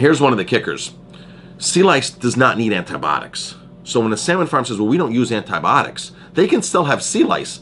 Here's one of the kickers. Sea lice does not need antibiotics. So when a salmon farm says, well, we don't use antibiotics, they can still have sea lice.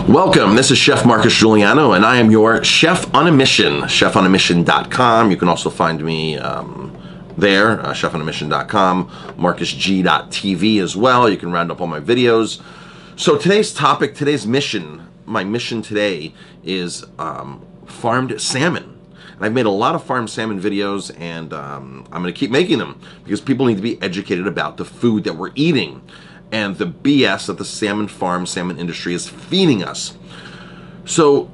Welcome, this is Chef Marcus Guiliano, and I am your Chef on a Mission, chefonamission.com. You can also find me there, chefonamission.com, marcusg.tv as well. You can round up all my videos. So today's topic, today's mission, my mission today is farmed salmon. And I've made a lot of farmed salmon videos, and I'm going to keep making them because people need to be educated about the food that we're eating and the BS that the salmon farm, salmon industry is feeding us. So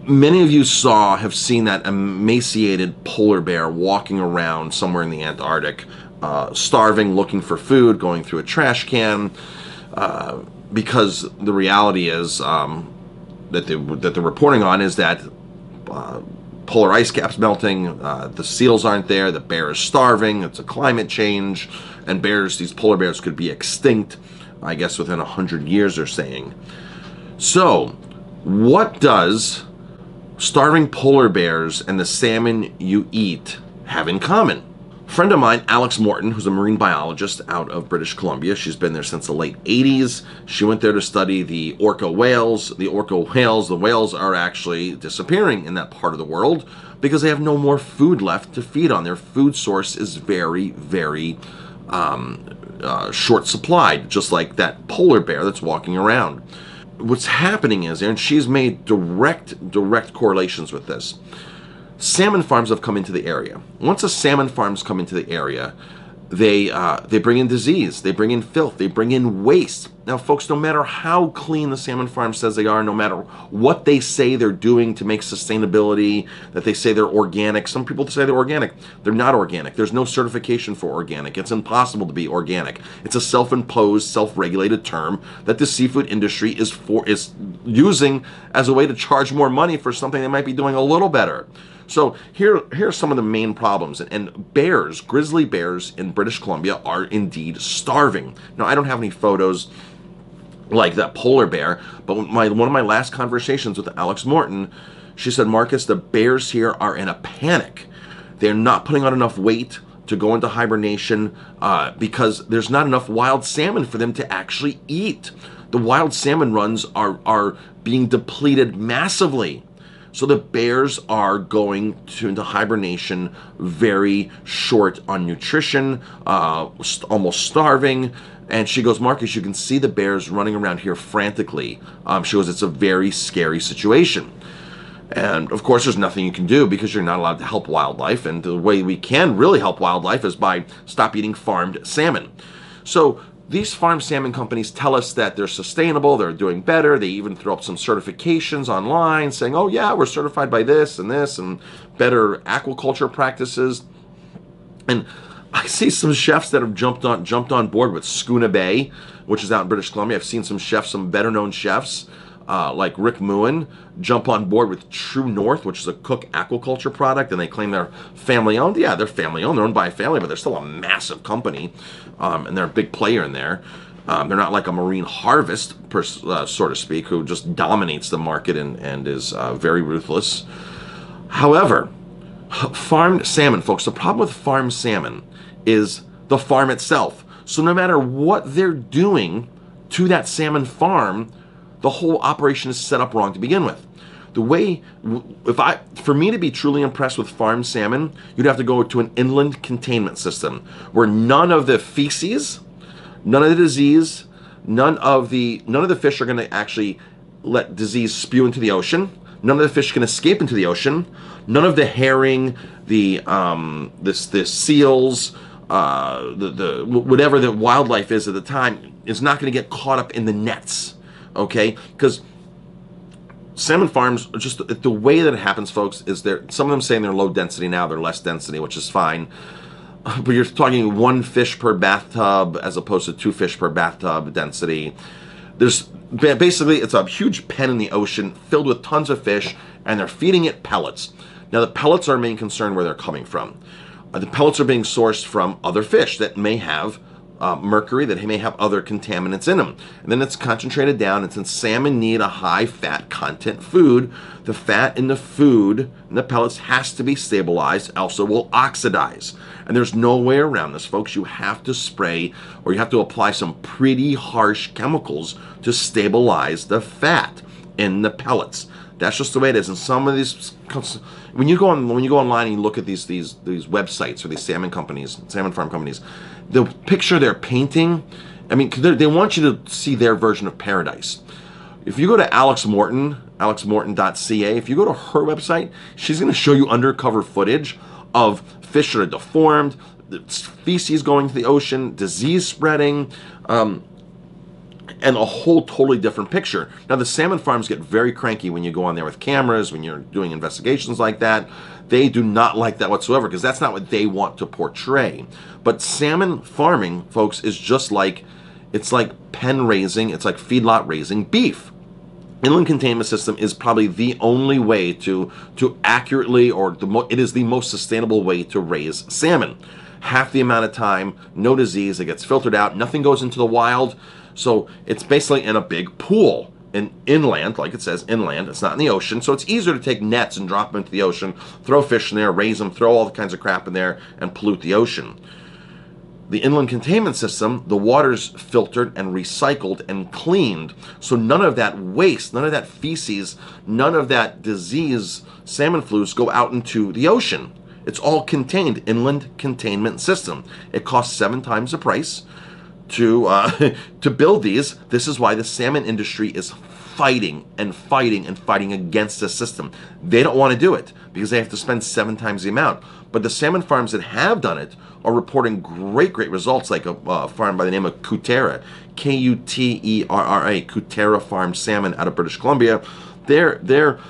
many of you have seen that emaciated polar bear walking around somewhere in the Antarctic, starving, looking for food, going through a trash can, because the reality is that they're reporting on is that polar ice caps melting, the seals aren't there, the bear is starving, it's a climate change, and these polar bears could be extinct, I guess within 100 years, they're saying. So, what does starving polar bears and the salmon you eat have in common? A friend of mine, Alex Morton, who's a marine biologist out of British Columbia, she's been there since the late 80s. She went there to study the orca whales. The whales are actually disappearing in that part of the world because they have no more food left to feed on. Their food source is very, very short supplied, just like that polar bear that's walking around. What's happening is, and she's made direct correlations with this, salmon farms have come into the area. Once the salmon farms come into the area, they bring in disease, they bring in filth, they bring in waste. Now, folks, no matter how clean the salmon farm says they are, no matter what they say they're doing to make sustainability, that they say they're organic, some people say they're organic. They're not organic. There's no certification for organic. It's impossible to be organic. It's a self-imposed, self-regulated term that the seafood industry is using as a way to charge more money for something they might be doing a little better. So here are some of the main problems. And bears, grizzly bears in British Columbia are indeed starving. Now, I don't have any photos like that polar bear, but one of my last conversations with Alex Morton, she said, Marcus, the bears here are in a panic. They're not putting on enough weight to go into hibernation because there's not enough wild salmon for them to actually eat. The wild salmon runs are being depleted massively. So the bears are going into hibernation very short on nutrition, almost starving. And she goes, Marcus, you can see the bears running around here frantically. She goes, it's a very scary situation. And of course, there's nothing you can do because you're not allowed to help wildlife. And the way we can really help wildlife is by stop eating farmed salmon. So these farm salmon companies tell us that they're sustainable, they're doing better. They even throw up some certifications online saying, oh yeah, we're certified by this and better aquaculture practices. And I see some chefs that have jumped on board with Schooner Bay, which is out in British Columbia. I've seen some chefs, some better known chefs, like Rick Muin, jump on board with True North, which is a Cook aquaculture product, and they claim they're family owned. Yeah, they're family owned. They're owned by a family, but they're still a massive company, and they're a big player in there. They're not like a Marine Harvest, so to speak, who just dominates the market and is very ruthless. However, farmed salmon, folks, the problem with farmed salmon is the farm itself. So no matter what they're doing to that salmon farm, the whole operation is set up wrong to begin with. The way, for me to be truly impressed with farmed salmon, you'd have to go to an inland containment system where none of the feces, none of the disease, none of the fish are going to actually let disease spew into the ocean. None of the fish can escape into the ocean. None of the herring, the seals, whatever the wildlife is at the time is not going to get caught up in the nets. Okay, because salmon farms, just the way that it happens, folks, is some of them saying they're low density now, they're less density, which is fine. But you're talking 1 fish per bathtub as opposed to 2 fish per bathtub density. There's basically, it's a huge pen in the ocean filled with tons of fish, and they're feeding it pellets. Now, the pellets are our main concern where they're coming from. The pellets are being sourced from other fish that may have mercury, that may have other contaminants in them. And then it's concentrated down, and since salmon need a high fat content food, the fat in the food, in the pellets, has to be stabilized, else it will oxidize. And there's no way around this, folks. You have to spray, or you have to apply some pretty harsh chemicals to stabilize the fat in the pellets. That's just the way it is. And some of these, when you go online and you look at these websites or these salmon companies, salmon farm companies, the picture they're painting, I mean, they want you to see their version of paradise. If you go to Alex Morton, alexmorton.ca, if you go to her website, she's going to show you undercover footage of fish that are deformed, feces going to the ocean, disease spreading, and a whole totally different picture. Now, the salmon farms get very cranky when you go on there with cameras, when you're doing investigations like that. They do not like that whatsoever, because that's not what they want to portray. But salmon farming, folks, is just like, it's like pen raising, it's like feedlot raising beef. Inland containment system is probably the only way to accurately, or it is the most sustainable way to raise salmon. Half the amount of time, no disease, it gets filtered out, nothing goes into the wild. So it's basically in a big pool, inland, like it says, inland. It's not in the ocean, so it's easier to take nets and drop them into the ocean, throw fish in there, raise them, throw all the kinds of crap in there, and pollute the ocean. The inland containment system, the water's filtered and recycled and cleaned, so none of that waste, none of that feces, none of that disease, salmon flus, go out into the ocean. It's all contained, inland containment system. It costs 7 times the price to build these. This is why the salmon industry is fighting and fighting and fighting against the system. They don't want to do it because they have to spend 7 times the amount. But the salmon farms that have done it are reporting great results, like a farm by the name of Kuterra, Kuterra, Kuterra Farm Salmon out of British Columbia. Their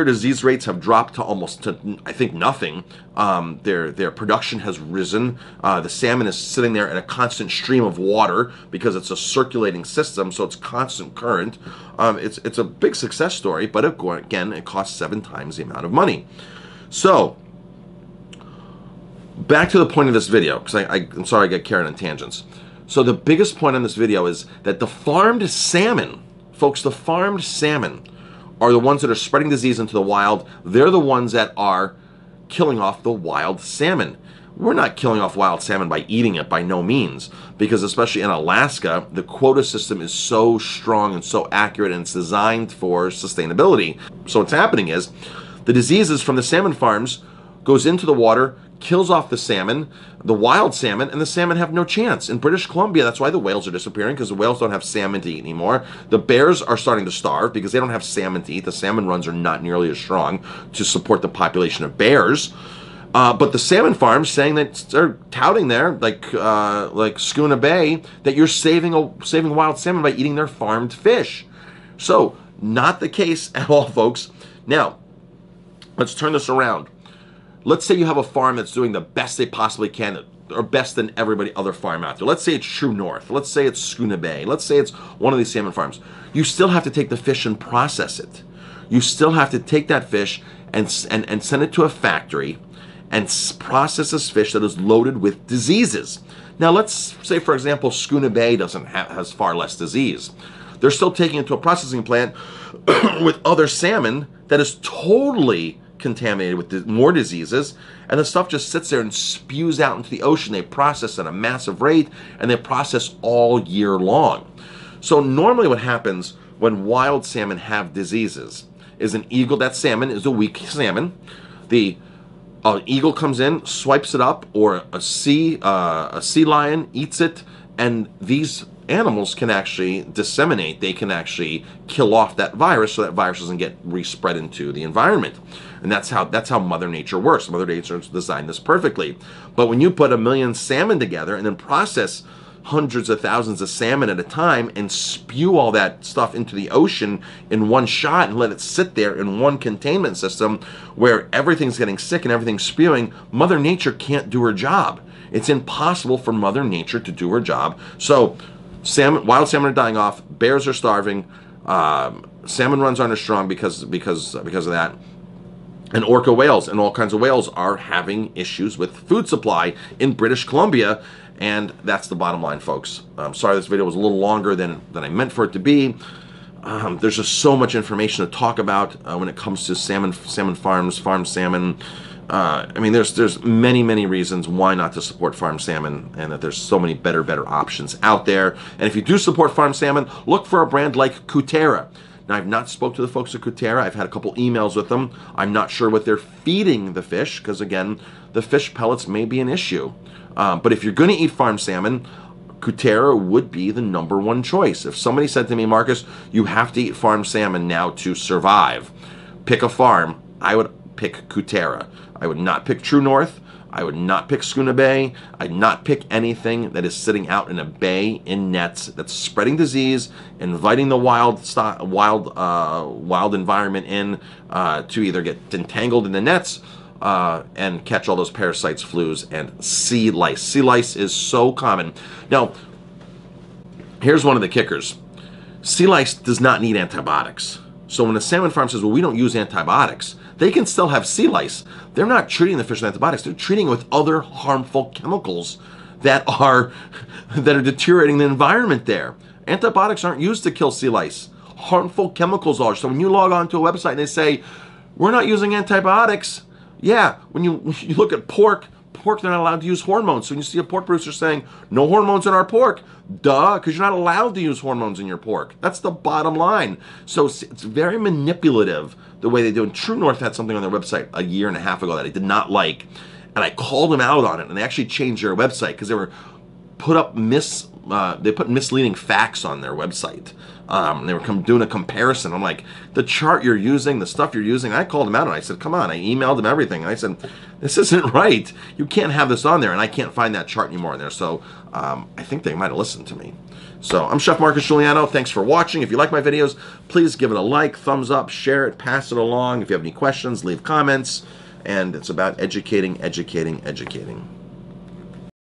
disease rates have dropped to almost I think nothing. Their production has risen. The salmon is sitting there in a constant stream of water because it's a circulating system, so it's constant current. It's a big success story, but again, it costs 7 times the amount of money. So back to the point of this video, because I'm sorry I get carried on tangents. So the biggest point on this video is that the farmed salmon, folks, the farmed salmon are the ones that are spreading disease into the wild. They're the ones that are killing off the wild salmon. We're not killing off wild salmon by eating it, by no means, because especially in Alaska, the quota system is so strong and so accurate, and it's designed for sustainability. So what's happening is the diseases from the salmon farms goes into the water, kills off the salmon, the wild salmon, and the salmon have no chance. In British Columbia, that's why the whales are disappearing, because the whales don't have salmon to eat anymore. The bears are starting to starve because they don't have salmon to eat. The salmon runs are not nearly as strong to support the population of bears. But the salmon farms saying that they're touting there, like Schooner Bay, that you're saving wild salmon by eating their farmed fish. So, not the case at all, folks. Now, let's turn this around. Let's say you have a farm that's doing the best they possibly can, or best than everybody other farm out there. Let's say it's True North. Let's say it's Schooner Bay. Let's say it's one of these salmon farms. You still have to take the fish and process it. You still have to take that fish and send it to a factory and process this fish that is loaded with diseases. Now, let's say, for example, Schooner Bay has far less disease. They're still taking it to a processing plant with other salmon that is totally contaminated with more diseases, and the stuff just sits there and spews out into the ocean. They process at a massive rate, and they process all year long. So normally what happens when wild salmon have diseases is an eagle, that salmon is a weak salmon. The eagle comes in, swipes it up, or a sea lion eats it, and these animals can actually disseminate. They can actually kill off that virus, so that virus doesn't get respread into the environment. And that's how Mother Nature works. Mother Nature has designed this perfectly. But when you put 1 million salmon together and then process hundreds of thousands of salmon at a time and spew all that stuff into the ocean in one shot and let it sit there in one containment system where everything's getting sick and everything's spewing, Mother Nature can't do her job. It's impossible for Mother Nature to do her job. So wild salmon are dying off. Bears are starving. Salmon runs aren't as strong because of that. And orca whales and all kinds of whales are having issues with food supply in British Columbia. And that's the bottom line, folks. I'm sorry this video was a little longer than I meant for it to be. There's just so much information to talk about when it comes to salmon farms, farm salmon. I mean, there's many reasons why not to support farm salmon, and that there's so many better options out there. And if you do support farm salmon, look for a brand like Kutera. Now, I've not spoke to the folks at Kutera. I've had a couple emails with them. I'm not sure what they're feeding the fish, because again, the fish pellets may be an issue. But if you're going to eat farm salmon, Kutera would be the #1 choice. If somebody said to me, Marcus, you have to eat farm salmon now to survive, pick a farm, I would pick Kutera. I would not pick True North. I would not pick Schooner Bay. I'd not pick anything that is sitting out in a bay in nets that's spreading disease, inviting the wild environment in to either get entangled in the nets and catch all those parasites, flus, and sea lice. Sea lice is so common. Now, here's one of the kickers. Sea lice does not need antibiotics. So when a salmon farm says, well, we don't use antibiotics, they can still have sea lice. They're not treating the fish with antibiotics. They're treating it with other harmful chemicals that are deteriorating the environment there. Antibiotics aren't used to kill sea lice. Harmful chemicals are. So when you log on to a website and they say, we're not using antibiotics, yeah, when you look at pork, they're not allowed to use hormones. So when you see a pork producer saying, no hormones in our pork, duh, because you're not allowed to use hormones in your pork. That's the bottom line. So it's very manipulative the way they do. And True North had something on their website a year and a half ago that I did not like. And I called them out on it, and they actually changed their website because they were they put misleading facts on their website. They were doing a comparison. I'm like, the chart you're using, the stuff you're using, I called them out and I said, come on. I emailed them everything. And I said, this isn't right. You can't have this on there. And I can't find that chart anymore in there. So I think they might have listened to me. So I'm Chef Marcus Guiliano. Thanks for watching. If you like my videos, please give it a like, thumbs up, share it, pass it along. If you have any questions, leave comments. And it's about educating.